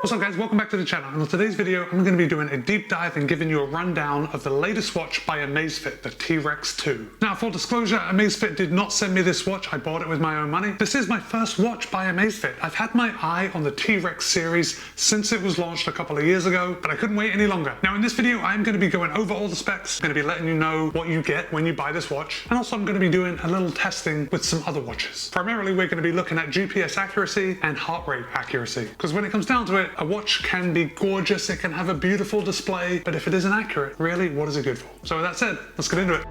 What's up guys, welcome back to the channel, and on today's video I'm going to be doing a deep dive and giving you a rundown of the latest watch by AMAZFIT, the T-REX 2. Now full disclosure, AMAZFIT did not send me this watch, I bought it with my own money. This is my first watch by AMAZFIT. I've had my eye on the T-REX series since it was launched a couple of years ago, but I couldn't wait any longer. Now in this video I'm going to be going over all the specs, I'm going to be letting you know what you get when you buy this watch, and also I'm going to be doing a little testing with some other watches. Primarily we're going to be looking at GPS accuracy and heart rate accuracy, because when it comes down to it, a watch can be gorgeous, it can have a beautiful display, but if it isn't accurate, really, what is it good for? So with that said, let's get into it.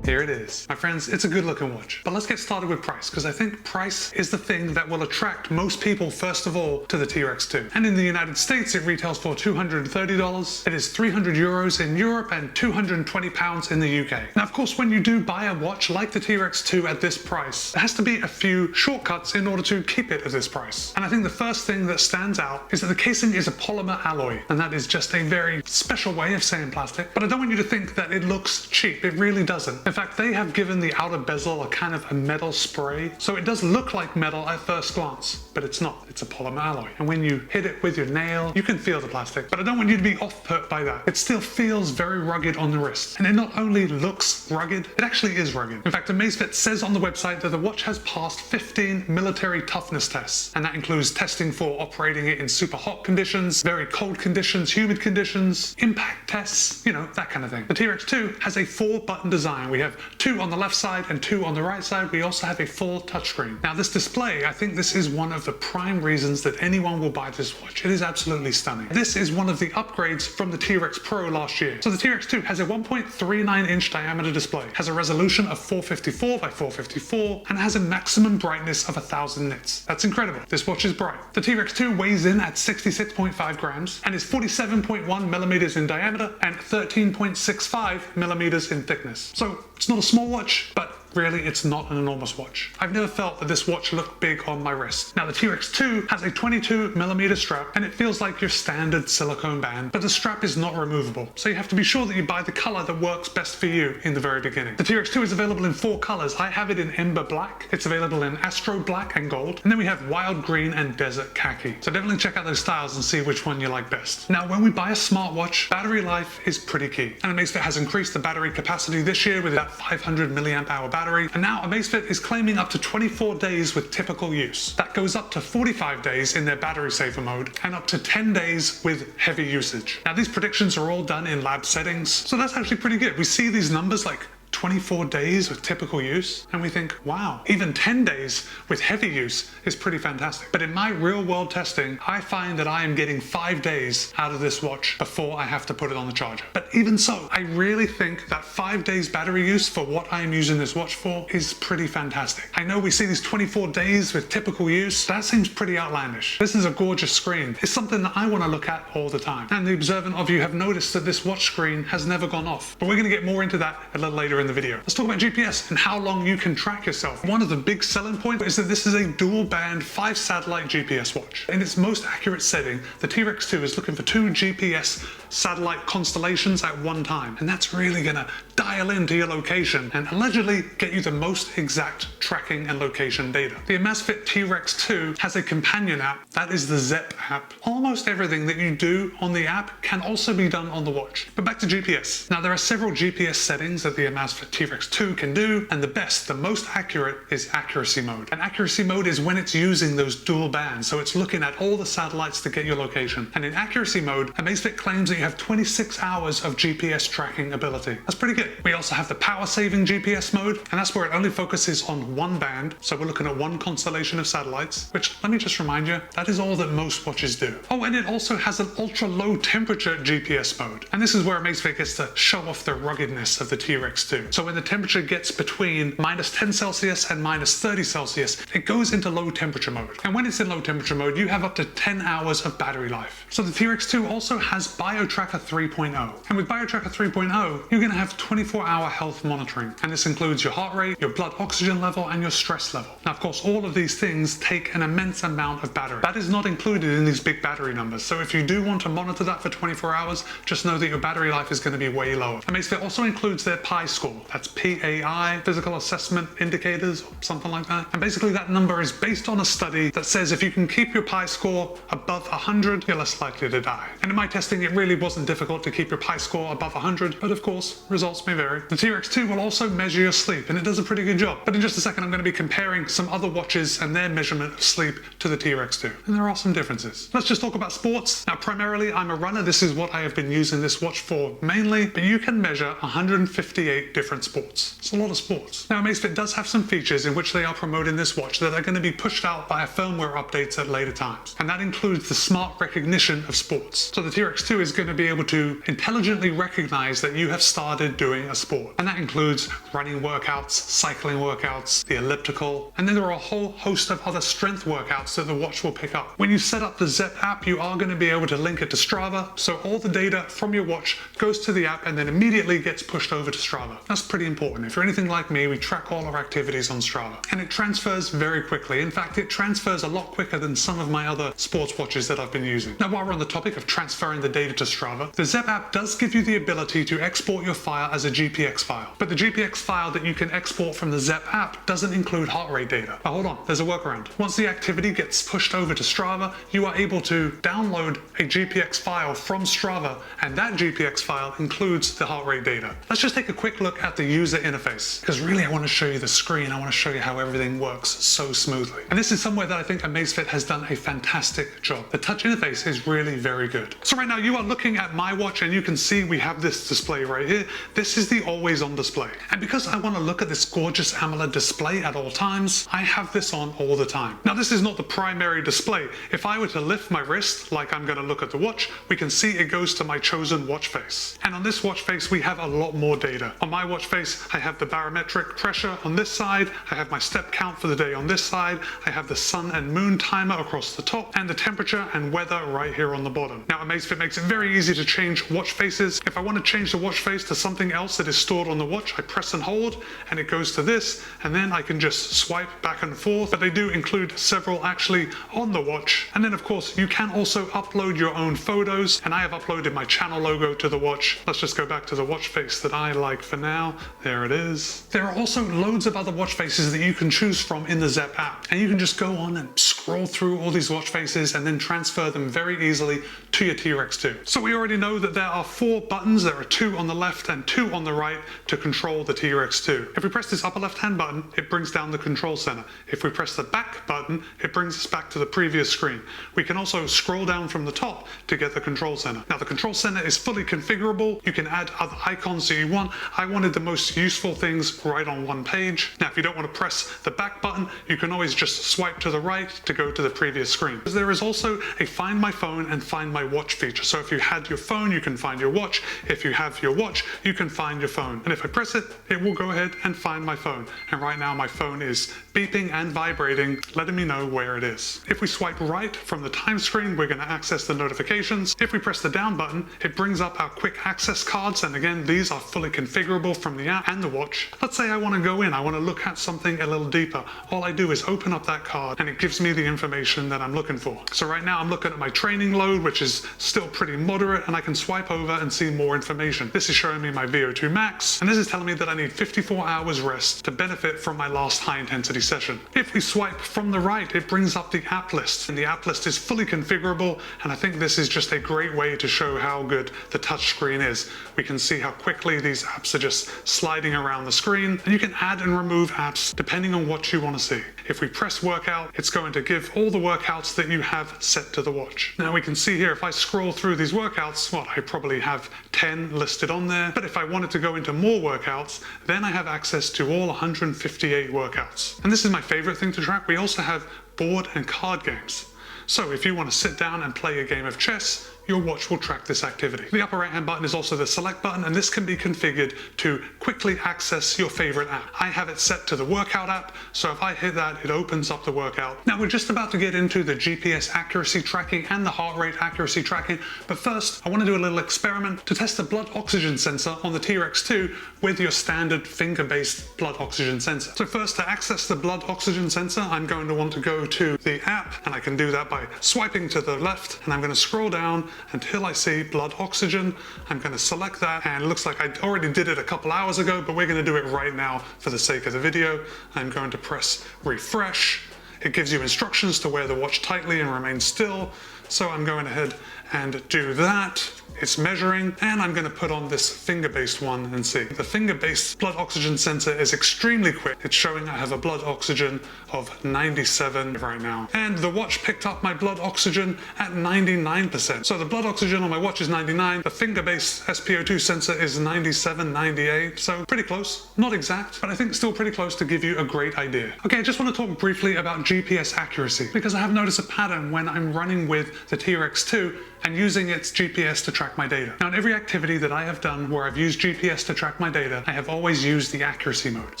Here it is. My friends, it's a good looking watch. But let's get started with price, because I think price is the thing that will attract most people first of all to the T-REX 2. And in the United States, it retails for $230. It is 300 euros in Europe and 220 pounds in the UK. Now, of course, when you do buy a watch like the T-REX 2 at this price, there has to be a few shortcuts in order to keep it at this price. And I think the first thing that stands out is that the casing is a polymer alloy, and that is just a very special way of saying plastic. But I don't want you to think that it looks cheap. It really doesn't. In fact, they have given the outer bezel a kind of a metal spray, so it does look like metal at first glance, but it's not. It's a polymer alloy. And when you hit it with your nail, you can feel the plastic. But I don't want you to be off-put by that. It still feels very rugged on the wrist. And it not only looks rugged, it actually is rugged. In fact, AMAZFIT says on the website that the watch has passed 15 military toughness tests, and that includes testing for operating it in super hot conditions, very cold conditions, humid conditions, impact tests, you know, that kind of thing. The T-REX 2 has a 4-button design. We have 2 on the left side and 2 on the right side. We also have a full touchscreen. Now this display, I think this is one of the prime reasons that anyone will buy this watch. It is absolutely stunning. This is one of the upgrades from the T-REX Pro last year. So the T-REX 2 has a 1.39 inch diameter display, has a resolution of 454 by 454, and has a maximum brightness of 1000 nits. That's incredible. This watch is bright. The T-REX 2 weighs in at 66.5 grams and is 47.1 millimeters in diameter and 13.65 millimeters in thickness. So it's not a small watch, but really, it's not an enormous watch. I've never felt that this watch looked big on my wrist. Now the T-REX 2 has a 22mm strap, and it feels like your standard silicone band, but the strap is not removable. So you have to be sure that you buy the color that works best for you in the very beginning. The T-REX 2 is available in 4 colors. I have it in Ember Black, it's available in Astro Black and Gold, and then we have Wild Green and Desert Khaki. So definitely check out those styles and see which one you like best. Now when we buy a smartwatch, battery life is pretty key. And AMAZFIT has increased the battery capacity this year with that 500 milliamp hour battery. And now AMAZFIT is claiming up to 24 days with typical use. That goes up to 45 days in their battery saver mode and up to 10 days with heavy usage. Now these predictions are all done in lab settings, so that's actually pretty good. We see these numbers like 24 days with typical use, and we think, wow, even 10 days with heavy use is pretty fantastic. But in my real world testing, I find that I am getting 5 days out of this watch before I have to put it on the charger. But even so, I really think that 5 days battery use for what I am using this watch for is pretty fantastic. I know we see these 24 days with typical use, that seems pretty outlandish. This is a gorgeous screen. It's something that I want to look at all the time. And the observant of you have noticed that this watch screen has never gone off. But we're going to get more into that a little later in the video. Let's talk about GPS and how long you can track yourself. One of the big selling points is that this is a dual band 5 satellite GPS watch. In its most accurate setting, the T-REX 2 is looking for 2 GPS satellite constellations at one time. And that's really gonna dial into your location and allegedly get you the most exact tracking and location data. The AMAZFIT T-REX 2 has a companion app, that is the Zepp app. Almost everything that you do on the app can also be done on the watch. But back to GPS. Now there are several GPS settings that the AMAZFIT T-REX 2 can do, and the best, the most accurate is accuracy mode. And accuracy mode is when it's using those dual bands, so it's looking at all the satellites to get your location. And in accuracy mode, AMAZFIT claims that you have 26 hours of GPS tracking ability. That's pretty good. We also have the power saving GPS mode, and that's where it only focuses on one band, so we're looking at one constellation of satellites, which, let me just remind you, that is all that most watches do. Oh, and it also has an ultra low temperature GPS mode, and this is where AMAZFIT gets to show off the ruggedness of the T-REX 2. So when the temperature gets between -10 Celsius and -30 Celsius, it goes into low temperature mode. And when it's in low temperature mode, you have up to 10 hours of battery life. So the T-REX 2 also has BioTracker 3.0. And with BioTracker 3.0, you're going to have 24-hour health monitoring. And this includes your heart rate, your blood oxygen level, and your stress level. Now, of course, all of these things take an immense amount of battery. That is not included in these big battery numbers. So if you do want to monitor that for 24 hours, just know that your battery life is going to be way lower. AMAZFIT also includes their PAI Score. Score. That's PAI, Physical Assessment Indicators, or something like that. And basically that number is based on a study that says if you can keep your PAI score above 100, you're less likely to die. And in my testing, it really wasn't difficult to keep your PAI score above 100, but of course, results may vary. The T-REX 2 will also measure your sleep, and it does a pretty good job. But in just a second, I'm going to be comparing some other watches and their measurement of sleep to the T-REX 2. And there are some differences. Let's just talk about sports. Now, primarily, I'm a runner. This is what I have been using this watch for mainly, but you can measure 158 different sports. It's a lot of sports. Now, AMAZFIT does have some features in which they are promoting this watch that are going to be pushed out by firmware updates at later times. And that includes the smart recognition of sports. So the T-REX 2 is going to be able to intelligently recognize that you have started doing a sport. And that includes running workouts, cycling workouts, the elliptical, and then there are a whole host of other strength workouts that the watch will pick up. When you set up the Zepp app, you are going to be able to link it to Strava, so all the data from your watch goes to the app and then immediately gets pushed over to Strava. That's pretty important. If you're anything like me, we track all our activities on Strava, and it transfers very quickly. In fact, it transfers a lot quicker than some of my other sports watches that I've been using. Now, while we're on the topic of transferring the data to Strava, the Zepp app does give you the ability to export your file as a GPX file, but the GPX file that you can export from the Zepp app doesn't include heart rate data. But hold on, there's a workaround. Once the activity gets pushed over to Strava, you are able to download a GPX file from Strava, and that GPX file includes the heart rate data. Let's just take a quick look at the user interface, because really I want to show you the screen. I want to show you how everything works so smoothly. And this is somewhere that I think AMAZFIT has done a fantastic job. The touch interface is really very good. So right now you are looking at my watch and you can see we have this display right here. This is the always on display. And because I want to look at this gorgeous AMOLED display at all times, I have this on all the time. Now this is not the primary display. If I were to lift my wrist like I'm going to look at the watch, we can see it goes to my chosen watch face. And on this watch face we have a lot more data. On my watch face I have the barometric pressure on this side, I have my step count for the day on this side, I have the sun and moon timer across the top, and the temperature and weather right here on the bottom. Now AMAZFIT makes it very easy to change watch faces. If I want to change the watch face to something else that is stored on the watch, I press and hold and it goes to this, and then I can just swipe back and forth. But they do include several actually on the watch. And then of course you can also upload your own photos, and I have uploaded my channel logo to the watch. Let's just go back to the watch face that I like for now. There it is. There are also loads of other watch faces that you can choose from in the Zepp app, and you can just go on and scroll through all these watch faces and then transfer them very easily to your T-REX 2. So we already know that there are 4 buttons. There are 2 on the left and 2 on the right to control the T-REX 2. If we press this upper left hand button, it brings down the control center. If we press the back button, it brings us back to the previous screen. We can also scroll down from the top to get the control center. Now the control center is fully configurable. You can add other icons that you want. I wanted the most useful things right on one page. Now if you don't want to press the back button, you can always just swipe to the right to go to the previous screen. There is also a find my phone and find my watch feature. So if you had your phone, you can find your watch. If you have your watch, you can find your phone. And if I press it, it will go ahead and find my phone. And right now my phone is beeping and vibrating, letting me know where it is. If we swipe right from the time screen, we're going to access the notifications. If we press the down button, it brings up our quick access cards. And again, these are fully configurable from the app and the watch. Let's say I want to go in, I want to look at something a little deeper. All I do is open up that card and it gives me the information that I'm looking for. So right now I'm looking at my training load, which is still pretty moderate, and I can swipe over and see more information. This is showing me my VO2 max, and this is telling me that I need 54 hours rest to benefit from my last high intensity session. If we swipe from the right, it brings up the app list, and the app list is fully configurable, and I think this is just a great way to show how good the touch screen is. We can see how quickly these apps are just sliding around the screen, and you can add and remove apps depending on what you want to see. If we press workout, it's going to give all the workouts that you have set to the watch. Now we can see here, if I scroll through these workouts, well, I probably have 10 listed on there, but if I wanted to go into more workouts, then I have access to all 158 workouts. And this is my favorite thing to track. We also have board and card games. So if you want to sit down and play a game of chess, your watch will track this activity. The upper right hand button is also the select button, and this can be configured to quickly access your favorite app. I have it set to the workout app, so if I hit that, it opens up the workout. Now we're just about to get into the GPS accuracy tracking and the heart rate accuracy tracking, but first I want to do a little experiment to test the blood oxygen sensor on the T-REX 2 with your standard finger-based blood oxygen sensor. So first, to access the blood oxygen sensor, I'm going to want to go to the app, and I can do that by by swiping to the left, and I'm going to scroll down until I see blood oxygen. I'm going to select that, and it looks like I already did it a couple hours ago, but we're going to do it right now for the sake of the video. I'm going to press refresh. It gives you instructions to wear the watch tightly and remain still. So I'm going ahead and do that. It's measuring, and I'm going to put on this finger-based one and see. The finger-based blood oxygen sensor is extremely quick. It's showing I have a blood oxygen of 97 right now. And the watch picked up my blood oxygen at 99%. So the blood oxygen on my watch is 99. The finger-based SpO2 sensor is 97, 98. So pretty close. Not exact, but I think still pretty close to give you a great idea. Okay, I just want to talk briefly about GPS accuracy, because I have noticed a pattern when I'm running with the T-REX 2 and using its GPS to track my data. Now, in every activity that I have done where I've used GPS to track my data, I have always used the accuracy mode.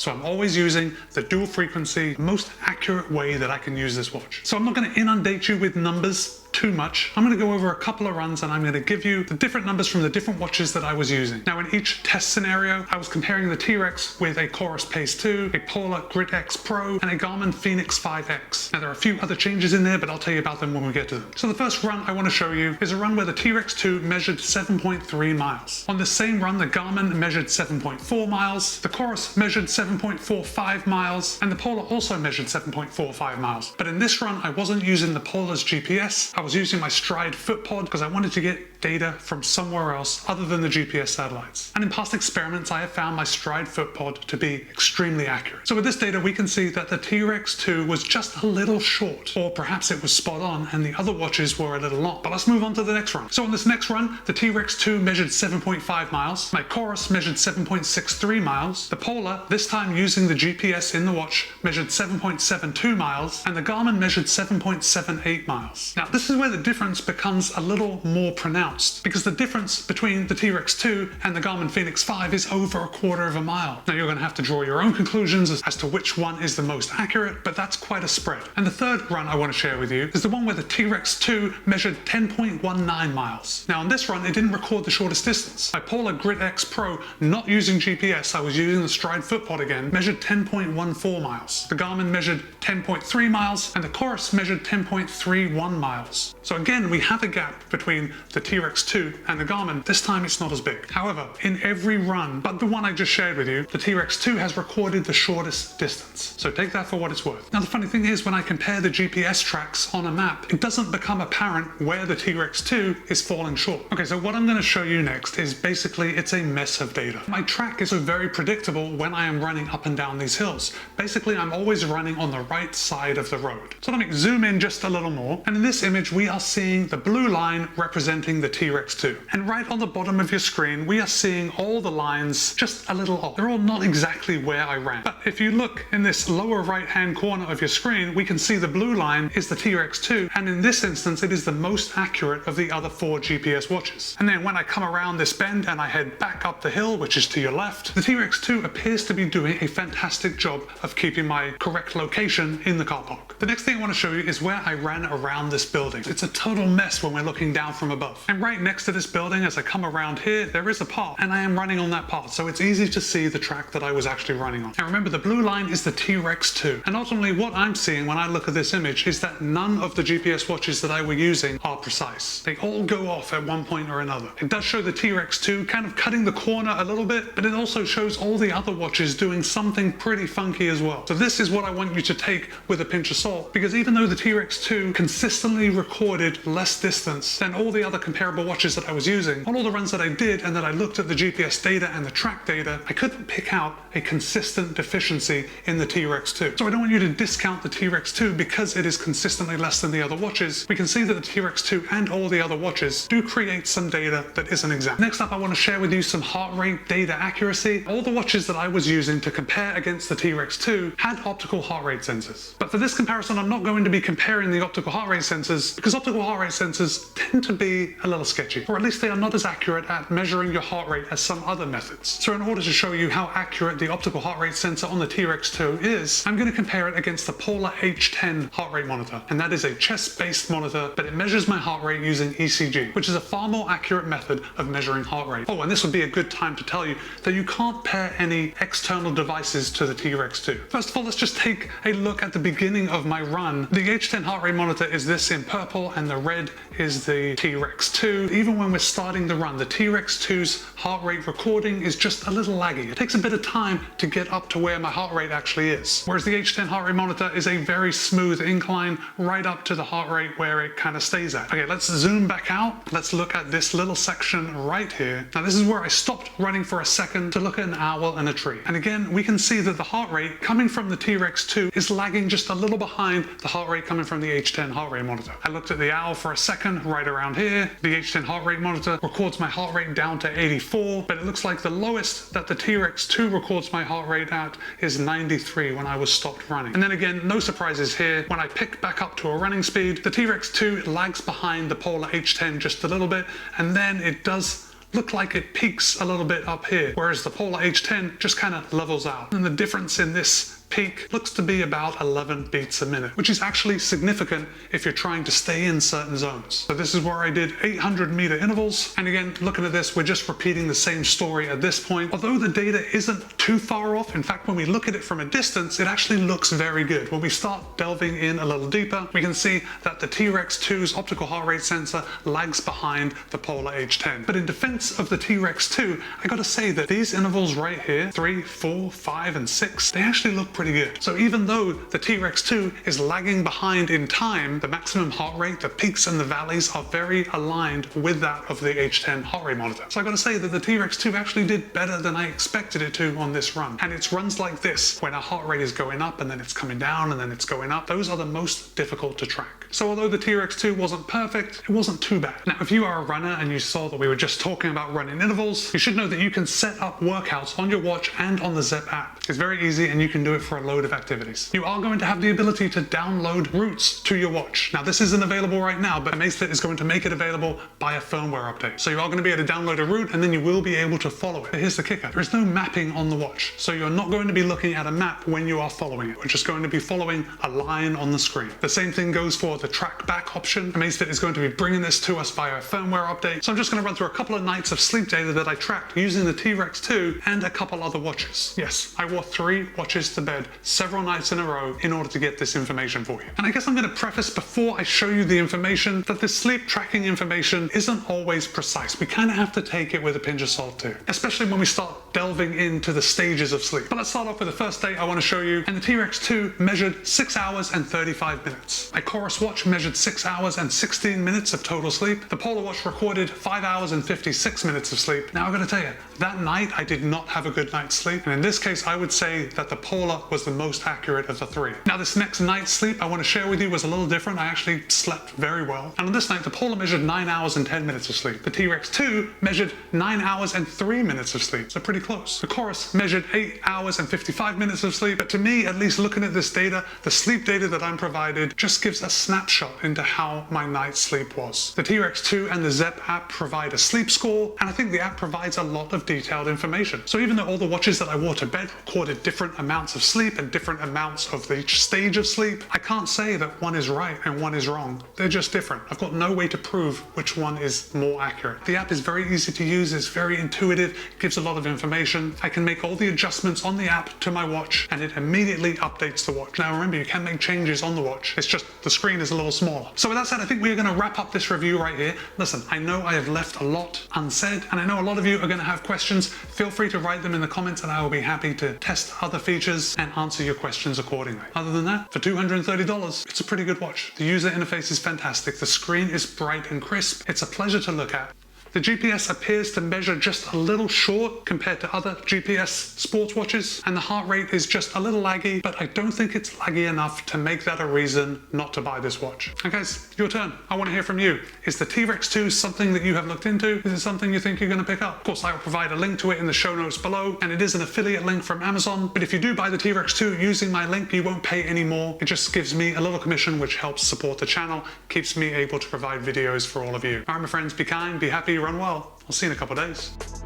So I'm always using the dual frequency, most accurate way that I can use this watch. So I'm not going to inundate you with numbers too much. I'm going to go over a couple of runs and I'm going to give you the different numbers from the different watches that I was using. Now, in each test scenario, I was comparing the T-REX with a COROS Pace 2, a Polar Grit X Pro, and a Garmin Fenix 5X. Now, there are a few other changes in there, but I'll tell you about them when we get to them. So the first run I want to show you is a run where the T-REX 2 measured 7.3 miles. On the same run, the Garmin measured 7.4 miles, the COROS measured 7.45 miles, and the Polar also measured 7.45 miles. But in this run, I wasn't using the Polar's GPS. I was using my Stride foot pod because I wanted to get data from somewhere else other than the GPS satellites. And in past experiments, I have found my Stride foot pod to be extremely accurate. So with this data, we can see that the T-REX 2 was just a little short, or perhaps it was spot on and the other watches were a little long. But let's move on to the next run. So on this next run, the T-REX 2 measured 7.5 miles, my COROS measured 7.63 miles, the Polar, this time using the GPS in the watch, measured 7.72 miles, and the Garmin measured 7.78 miles. Now, this is where the difference becomes a little more pronounced, because the difference between the T-REX 2 and the Garmin Fenix 5 is over a quarter of a mile. Now, you're going to have to draw your own conclusions as to which one is the most accurate, but that's quite a spread. And the third run I want to share with you is the one where the T-REX 2 measured 10.19 miles. Now, on this run, it didn't record the shortest distance. My Polar Grit X Pro, not using GPS, I was using the Stride foot pod again, measured 10.14 miles. The Garmin measured 10.3 miles, and the COROS measured 10.31 miles. So again, we have a gap between the T-REX 2 and the Garmin. This time it's not as big. However, in every run but the one I just shared with you, the T-REX 2 has recorded the shortest distance. So take that for what it's worth. Now, the funny thing is, when I compare the GPS tracks on a map, it doesn't become apparent where the T-REX 2 is falling short. Okay, so what I'm going to show you next is basically it's a mess of data. My track is very predictable when I am running up and down these hills. Basically, I'm always running on the right side of the road. So let me zoom in just a little more. And in this image, we are seeing the blue line representing the T-REX 2. And right on the bottom of your screen, we are seeing all the lines just a little off. They're all not exactly where I ran. But if you look in this lower right-hand corner of your screen, we can see the blue line is the T-REX 2. And in this instance, it is the most accurate of the other 4 GPS watches. And then when I come around this bend and I head back up the hill, which is to your left, the T-REX 2 appears to be doing a fantastic job of keeping my correct location in the car park. The next thing I want to show you is where I ran around this building. It's a total mess when we're looking down from above. And right next to this building, as I come around here, there is a path, and I am running on that path, so it's easy to see the track that I was actually running on. And remember, the blue line is the T-REX 2. And ultimately, what I'm seeing when I look at this image is that none of the GPS watches that I were using are precise. They all go off at one point or another. It does show the T-REX 2 kind of cutting the corner a little bit, but it also shows all the other watches doing something pretty funky as well. So this is what I want you to take with a pinch of salt, because even though the T-REX 2 consistently recorded less distance than all the other comparable watches that I was using, on all the runs that I did and that I looked at the GPS data and the track data, I couldn't pick out a consistent deficiency in the T-REX 2. So I don't want you to discount the T-REX 2 because it is consistently less than the other watches. We can see that the T-REX 2 and all the other watches do create some data that isn't exact. Next up, I want to share with you some heart rate data accuracy. All the watches that I was using to compare against the T-REX 2 had optical heart rate sensors. But for this comparison, I'm not going to be comparing the optical heart rate sensors because optical heart rate sensors tend to be a little sketchy, or at least they are not as accurate at measuring your heart rate as some other methods. So in order to show you how accurate the optical heart rate sensor on the T-REX 2 is, I'm going to compare it against the Polar H10 heart rate monitor. And that is a chest-based monitor, but it measures my heart rate using ECG, which is a far more accurate method of measuring heart rate. Oh, and this would be a good time to tell you that you can't pair any external devices to the T-REX 2. First of all, let's just take a look at the beginning of my run. The H10 heart rate monitor is this in purple, and the red is the T-REX 2. Even when we're starting the run, the T-REX 2's heart rate recording is just a little laggy. It takes a bit of time to get up to where my heart rate actually is. Whereas the H10 heart rate monitor is a very smooth incline right up to the heart rate where it kind of stays at. Okay, let's zoom back out. Let's look at this little section right here. Now this is where I stopped running for a second to look at an owl and a tree. And again, we can see that the heart rate coming from the T-REX 2 is lagging just a little behind the heart rate coming from the H10 heart rate monitor. I looked at the owl for a second right around here. The H10 heart rate monitor records my heart rate down to 84, but it looks like the lowest that the T-REX 2 records my heart rate at is 93 when I was stopped running. And then again, no surprises here. When I pick back up to a running speed, the T-REX 2 lags behind the Polar H10 just a little bit, and then it does look like it peaks a little bit up here, whereas the Polar H10 just kind of levels out. And the difference in this peak looks to be about 11 beats a minute, which is actually significant if you're trying to stay in certain zones. So this is where I did 800-meter intervals. And again, looking at this, we're just repeating the same story at this point. Although the data isn't too far off, in fact, when we look at it from a distance, it actually looks very good. When we start delving in a little deeper, we can see that the T-REX 2's optical heart rate sensor lags behind the Polar H10. But in defense of the T-REX 2, I gotta say that these intervals right here, 3, 4, 5, and 6, they actually look pretty good. So even though the T-REX 2 is lagging behind in time, the maximum heart rate, the peaks and the valleys are very aligned with that of the H10 heart rate monitor. So I gotta say that the T-REX 2 actually did better than I expected it to on this run. And it's runs like this, when our heart rate is going up and then it's coming down and then it's going up, those are the most difficult to track. So although the T-REX 2 wasn't perfect, it wasn't too bad. Now, if you are a runner and you saw that we were just talking about running intervals, you should know that you can set up workouts on your watch and on the Zepp app. It's very easy and you can do it for a load of activities. You are going to have the ability to download routes to your watch. Now this isn't available right now, but AMAZFIT is going to make it available by a firmware update. So you are going to be able to download a route and then you will be able to follow it. But here's the kicker. There is no mapping on the watch. So you're not going to be looking at a map when you are following it. We're just going to be following a line on the screen. The same thing goes for the track back option. AMAZFIT is going to be bringing this to us via a firmware update. So I'm just going to run through a couple of nights of sleep data that I tracked using the T-REX 2 and a couple other watches. Yes, I wore 3 watches to bed several nights in a row in order to get this information for you. And I guess I'm going to preface before I show you the information that this sleep tracking information isn't always precise. We kind of have to take it with a pinch of salt too, especially when we start delving into the stages of sleep. But let's start off with the first day I want to show you, and the T-REX 2 measured 6 hours and 35 minutes. My COROS watch measured 6 hours and 16 minutes of total sleep. The Polar watch recorded 5 hours and 56 minutes of sleep. Now I'm going to tell you, that night I did not have a good night's sleep, and in this case I would say that the Polar was the most accurate of the 3. Now this next night's sleep I want to share with you was a little different. I actually slept very well, and on this night the Polar measured 9 hours and 10 minutes of sleep. The T-REX 2 measured 9 hours and 3 minutes of sleep, so pretty close. The COROS measured 8 hours and 55 minutes of sleep, but to me, at least looking at this data, the sleep data that I'm provided just gives a snapshot into how my night's sleep was. The T-REX 2 and the Zepp app provide a sleep score, and I think the app provides a lot of detailed information. So even though all the watches that I wore to bed recorded different amounts of sleep and different amounts of each stage of sleep, I can't say that one is right and one is wrong. They're just different. I've got no way to prove which one is more accurate. The app is very easy to use, it's very intuitive, gives a lot of information. I can make all the adjustments on the app to my watch and it immediately updates the watch. Now remember, you can make changes on the watch, it's just the screen is a little smaller. So with that said, I think we're going to wrap up this review right here. Listen, I know I have left a lot unsaid, and I know a lot of you are going to have questions. Feel free to write them in the comments and I will be happy to test other features and answer your questions accordingly. Other than that, for $230, it's a pretty good watch. The user interface is fantastic, the screen is bright and crisp, it's a pleasure to look at. The GPS appears to measure just a little short compared to other GPS sports watches, and the heart rate is just a little laggy, but I don't think it's laggy enough to make that a reason not to buy this watch. And guys, your turn. I want to hear from you. Is the T-REX 2 something that you have looked into? Is it something you think you're going to pick up? Of course, I will provide a link to it in the show notes below, and it is an affiliate link from Amazon, but if you do buy the T-REX 2 using my link, you won't pay any more. It just gives me a little commission, which helps support the channel, keeps me able to provide videos for all of you. All right, my friends, be kind, be happy, run well. I'll see you in a couple of days.